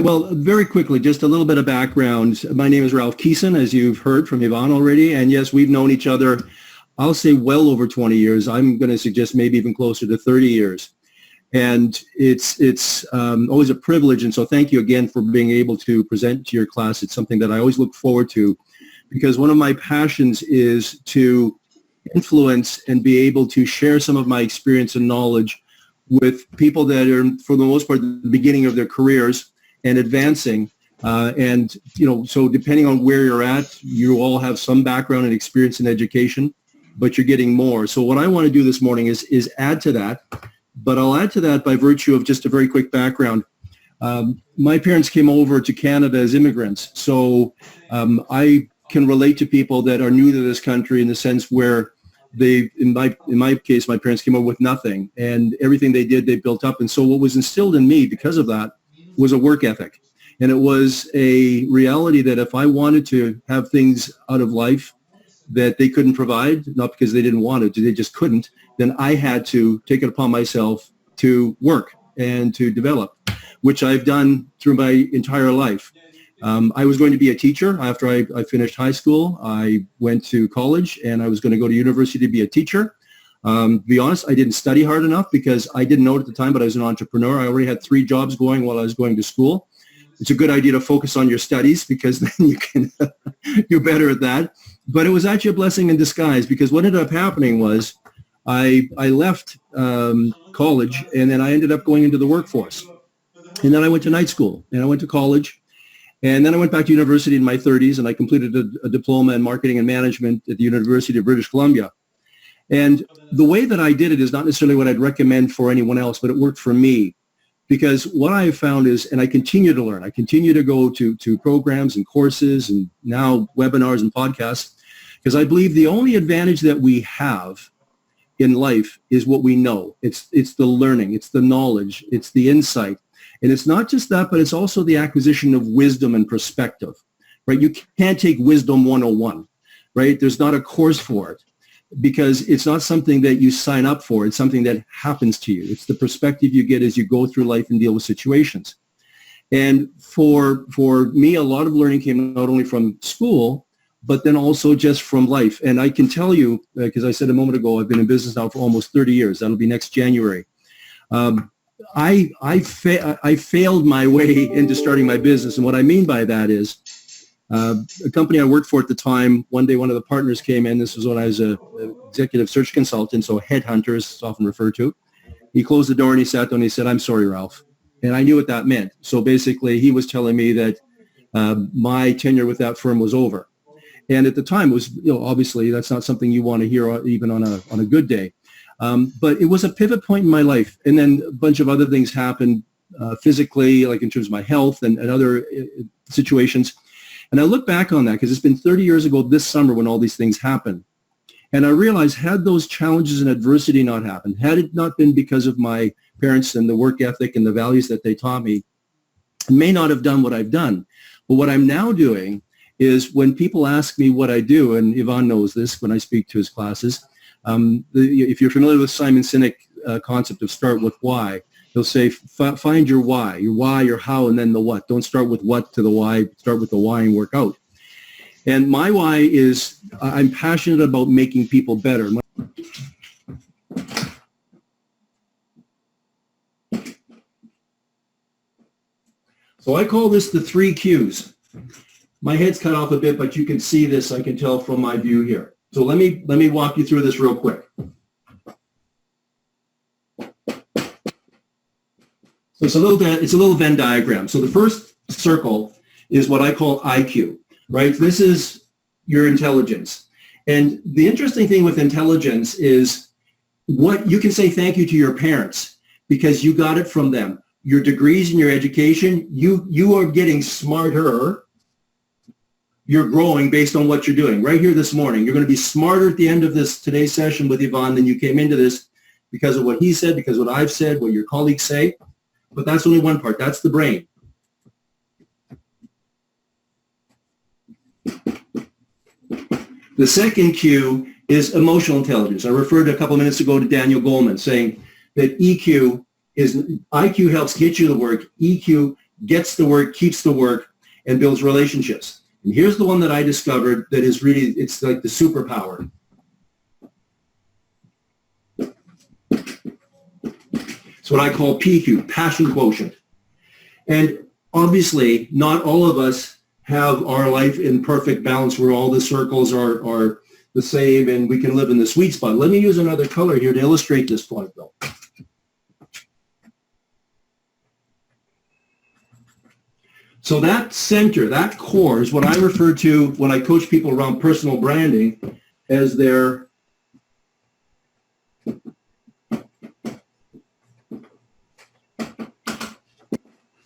Well, very quickly, just a little bit of background. My name is Ralph Kison, as you've heard from Yvonne already. And yes, we've known each other, I'll say well over 20 years. I'm going to suggest maybe even closer to 30 years. And it's always a privilege. And so thank you again for being able to present to your class. It's something that I always look forward to, because one of my passions is to influence and be able to share some of my experience and knowledge with people that are, for the most part, at the beginning of their careers and advancing. So depending on where you're at, you all have some background and experience in education, but you're getting more. So what I want to do this morning is add to that, but I'll add to that by virtue of just a very quick background. My parents came over to Canada as immigrants, so I can relate to people that are new to this country in the sense where in my case, my parents came over with nothing, and everything they did, they built up. And so what was instilled in me because of that was a work ethic. And it was a reality that if I wanted to have things out of life that they couldn't provide, not because they didn't want it, they just couldn't, then I had to take it upon myself to work and to develop, which I've done through my entire life. I was going to be a teacher after I finished high school. I went to college, and I was going to go to university to be a teacher. To be honest, I didn't study hard enough because I didn't know it at the time, but I was an entrepreneur. I already had 3 jobs going while I was going to school. It's a good idea to focus on your studies because then you can do better at that. But it was actually a blessing in disguise, because what ended up happening was I left college, and then I ended up going into the workforce. And then I went to night school, and I went to college. And then I went back to university in my 30s, and I completed a diploma in marketing and management at the University of British Columbia. And the way that I did it is not necessarily what I'd recommend for anyone else, but it worked for me. Because what I have found is, and I continue to learn, I continue to go to programs and courses and now webinars and podcasts, because I believe the only advantage that we have in life is what we know. It's the learning, it's the knowledge, it's the insight. And it's not just that, but it's also the acquisition of wisdom and perspective, right? You can't take Wisdom 101, right? There's not a course for it, because it's not something that you sign up for. It's something that happens to you. It's the perspective you get as you go through life and deal with situations. And for me, a lot of learning came not only from school, but then also just from life. And I can tell you, because I said a moment ago, I've been in business now for almost 30 years. That'll be next January. I failed my way into starting my business. And what I mean by that is a company I worked for at the time, one day one of the partners came in. This was when I was an executive search consultant, so headhunter is often referred to. He closed the door and he sat down and he said, "I'm sorry, Ralph." And I knew what that meant. So basically he was telling me that my tenure with that firm was over. And at the time, it was, obviously that's not something you want to hear even on a good day. But it was a pivot point in my life. And then a bunch of other things happened physically, like in terms of my health and other situations. And I look back on that because it's been 30 years ago this summer when all these things happened. And I realized, had those challenges and adversity not happened, had it not been because of my parents and the work ethic and the values that they taught me, I may not have done what I've done. But what I'm now doing is when people ask me what I do, and Yvonne knows this when I speak to his classes, if you're familiar with Simon Sinek concept of start with why, he'll say, find your why, your how, and then the what. Don't start with what to the why, start with the why and work out. And my why is I'm passionate about making people better. So I call this the 3 Qs. My head's cut off a bit, but you can see this, I can tell from my view here. So let me walk you through this real quick. So it's a little Venn diagram. So the first circle is what I call IQ, right? This is your intelligence. And the interesting thing with intelligence is what you can say thank you to your parents because you got it from them. Your degrees and your education, you are getting smarter. You're growing based on what you're doing. Right here this morning, you're going to be smarter at the end of today's session with Yvonne than you came into this because of what he said, because of what I've said, what your colleagues say. But that's only one part. That's the brain. The second Q is emotional intelligence. I referred a couple of minutes ago to Daniel Goleman saying that IQ helps get you the work. EQ gets the work, keeps the work, and builds relationships. And here's the one that I discovered that is really, it's like the superpower. It's what I call PQ, passion quotient. And obviously, not all of us have our life in perfect balance where all the circles are the same and we can live in the sweet spot. Let me use another color here to illustrate this point, though. So that center, that core, is what I refer to when I coach people around personal branding as their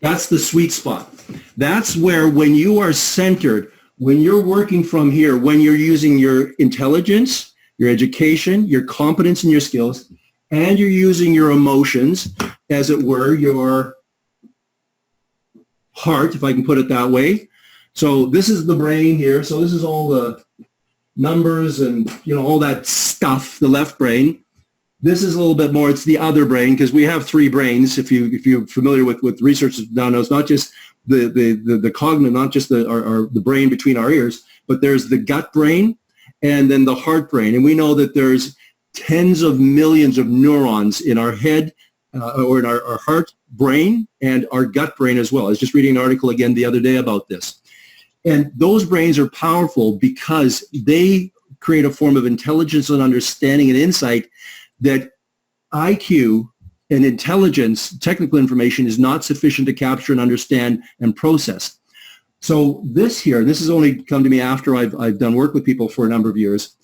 that's the sweet spot. That's where when you are centered, when you're working from here, when you're using your intelligence, your education, your competence and your skills, and you're using your emotions, as it were, your heart, if I can put it that way. So this is the brain here. So this is all the numbers and, all that stuff, the left brain. This is a little bit more, it's the other brain, because we have three brains. If you're familiar with research now, it's not just the cognitive, not just the brain between our ears, but there's the gut brain and then the heart brain. And we know that there's tens of millions of neurons in our head or in our heart brain and our gut brain as well. I was just reading an article again the other day about this. And those brains are powerful because they create a form of intelligence and understanding and insight that IQ and intelligence, technical information, is not sufficient to capture and understand and process. So this has only come to me after I've done work with people for a number of years.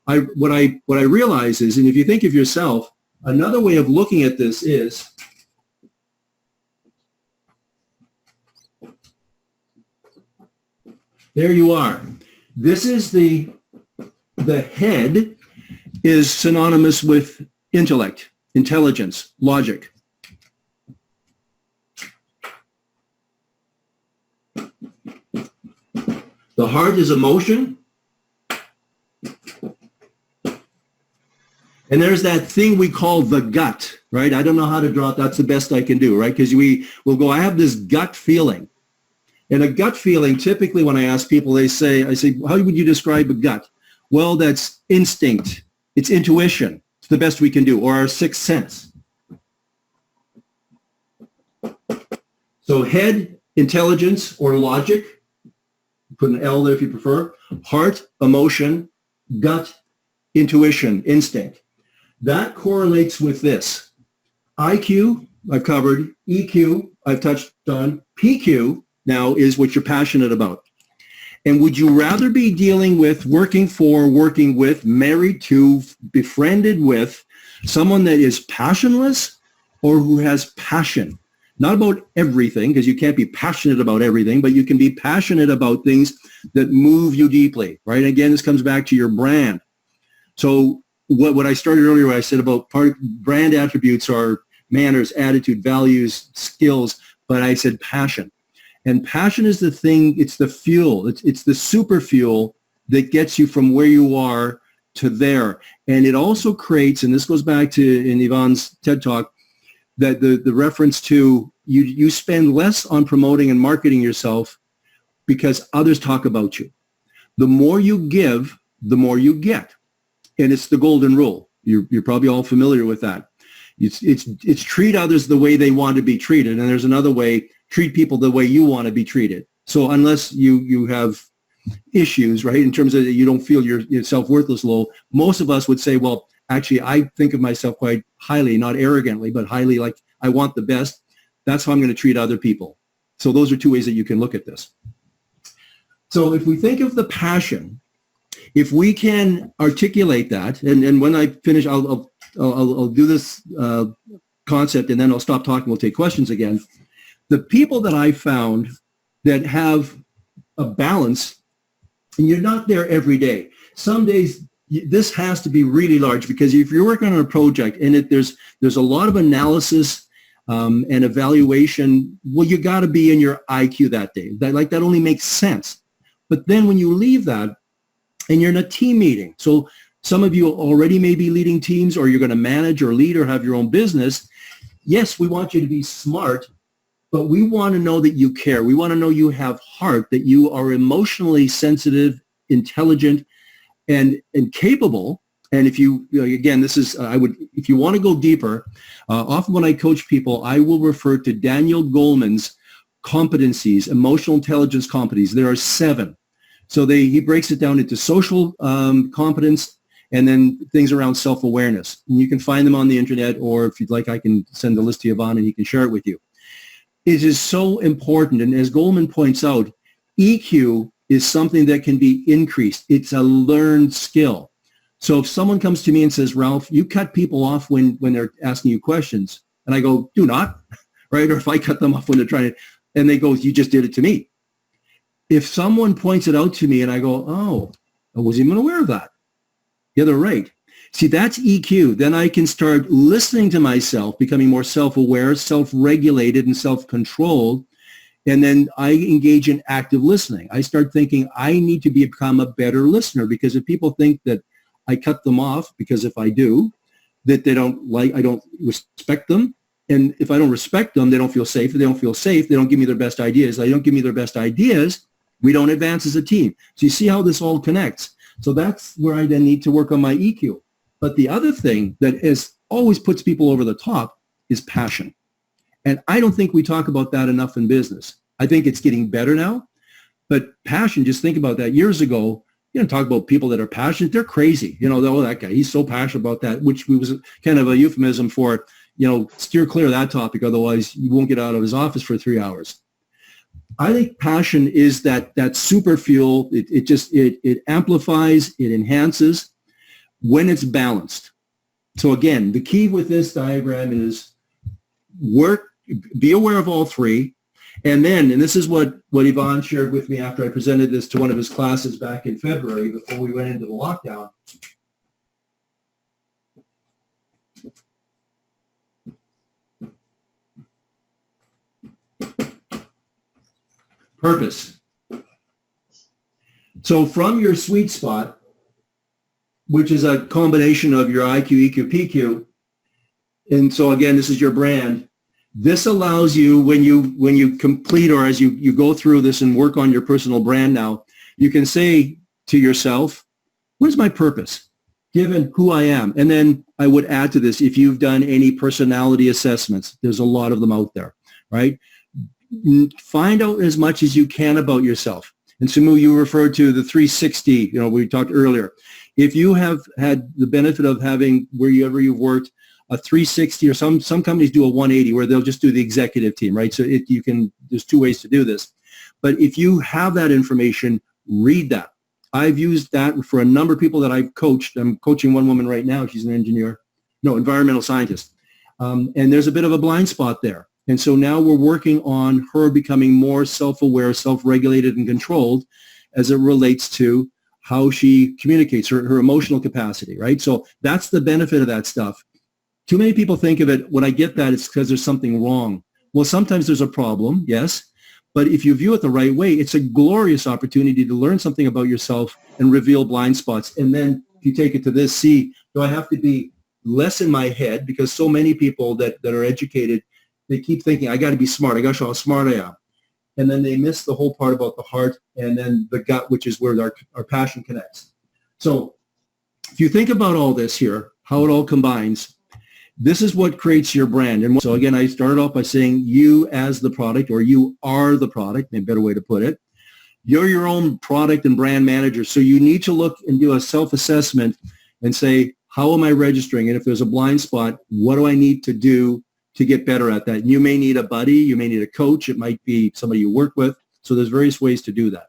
What I realize is, and if you think of yourself, another way of looking at this is there you are. This is the head is synonymous with intellect, intelligence, logic. The heart is emotion. And there's that thing we call the gut, right? I don't know how to draw it. That's the best I can do, right? Because we will go, I have this gut feeling. And a gut feeling, typically when I ask people, I say, how would you describe a gut? Well, that's instinct. It's intuition. It's the best we can do, or our sixth sense. So head, intelligence, or logic. Put an L there if you prefer. Heart, emotion, gut, intuition, instinct. That correlates with this. IQ, I've covered. EQ, I've touched on. PQ now is what you're passionate about. And would you rather be dealing with, working for, working with, married to, befriended with someone that is passionless or who has passion? Not about everything, because you can't be passionate about everything, but you can be passionate about things that move you deeply, right? Again, this comes back to your brand. So what I started earlier, I said about brand attributes are manners, attitude, values, skills, but I said passion. And passion is the thing, it's the fuel, it's the super fuel that gets you from where you are to there. And it also creates, and this goes back to in Yvonne's TED Talk, that the reference to you spend less on promoting and marketing yourself because others talk about you. The more you give, the more you get. And it's the golden rule. You're probably all familiar with that. It's treat others the way they want to be treated. And there's another way, treat people the way you want to be treated. So unless you have issues, right, in terms of you don't feel your self-worth is low, most of us would say, well, actually, I think of myself quite highly, not arrogantly, but highly, like I want the best. That's how I'm going to treat other people. So those are two ways that you can look at this. So if we think of the passion, if we can articulate that, and when I finish, I'll do this concept, and then I'll stop talking. We'll take questions again. The people that I found that have a balance, and you're not there every day. Some days this has to be really large, because if you're working on a project and there's a lot of analysis and evaluation, well, you got to be in your IQ that day. That only makes sense. But then when you leave that and you're in a team meeting, so some of you already may be leading teams, or you're going to manage or lead or have your own business. Yes, we want you to be smart, but we want to know that you care. We want to know you have heart, that you are emotionally sensitive, intelligent, and capable. And if you know, again, this is, if you want to go deeper, often when I coach people, I will refer to Daniel Goleman's competencies, emotional intelligence competencies. There are 7. So he breaks it down into social competence and then things around self-awareness. And you can find them on the internet, or if you'd like, I can send the list to Yvonne and he can share it with you. It is so important. And as Goleman points out, EQ is something that can be increased. It's a learned skill. So if someone comes to me and says, Ralph, you cut people off when they're asking you questions, and I go, do not, right? Or if I cut them off when they're trying to, and they go, you just did it to me. If someone points it out to me and I go, oh, I wasn't even aware of that. Yeah, they're right. See, that's EQ. Then I can start listening to myself, becoming more self-aware, self-regulated, and self-controlled. And then I engage in active listening. I start thinking I need to become a better listener, because if people think that I cut them off, because if I do, that I don't respect them. And if I don't respect them, they don't feel safe. If they don't feel safe, they don't give me their best ideas. They don't give me their best ideas, we don't advance as a team. So you see how this all connects. So that's where I then need to work on my EQ. But the other thing that always puts people over the top is passion. And I don't think we talk about that enough in business. I think it's getting better now. But passion, just think about that. Years ago, talk about people that are passionate, they're crazy. Oh, that guy, he's so passionate about that, which was kind of a euphemism for, steer clear of that topic. Otherwise, you won't get out of his office for 3 hours. I think passion is that super fuel. It amplifies, it enhances when it's balanced. So again, the key with this diagram is be aware of all 3. And this is what Yvonne shared with me after I presented this to one of his classes back in February before we went into the lockdown. Purpose. So from your sweet spot, which is a combination of your IQ, EQ, PQ, and so again, this is your brand. This allows you, when you complete, or as you go through this and work on your personal brand now, you can say to yourself, what is my purpose, given who I am? And then I would add to this, if you've done any personality assessments, there's a lot of them out there, right? Find out as much as you can about yourself. And Sumu, you referred to the 360, we talked earlier. If you have had the benefit of having, wherever you've worked, a 360, or some companies do a 180 where they'll just do the executive team, right? So there's 2 ways to do this. But if you have that information, read that. I've used that for a number of people that I've coached. I'm coaching one woman right now. She's an environmental scientist. And there's a bit of a blind spot there. And so now we're working on her becoming more self-aware, self-regulated, and controlled as it relates to how she communicates, her emotional capacity, right? So that's the benefit of that stuff. Too many people think of it, when I get that, it's because there's something wrong. Well, sometimes there's a problem, yes, but if you view it the right way, it's a glorious opportunity to learn something about yourself and reveal blind spots. And then if you take it to this, do I have to be less in my head? Because so many people that are educated, they keep thinking, I got to be smart. I got to show how smart I am. And then they miss the whole part about the heart and then the gut, which is where our passion connects. So if you think about all this here, how it all combines, this is what creates your brand. And so again, I started off by saying you as the product, or you are the product, a better way to put it. You're your own product and brand manager. So you need to look and do a self-assessment and say, how am I registering? And if there's a blind spot, what do I need to do to get better at that? And you may need a buddy. You may need a coach. It might be somebody you work with. So there's various ways to do that.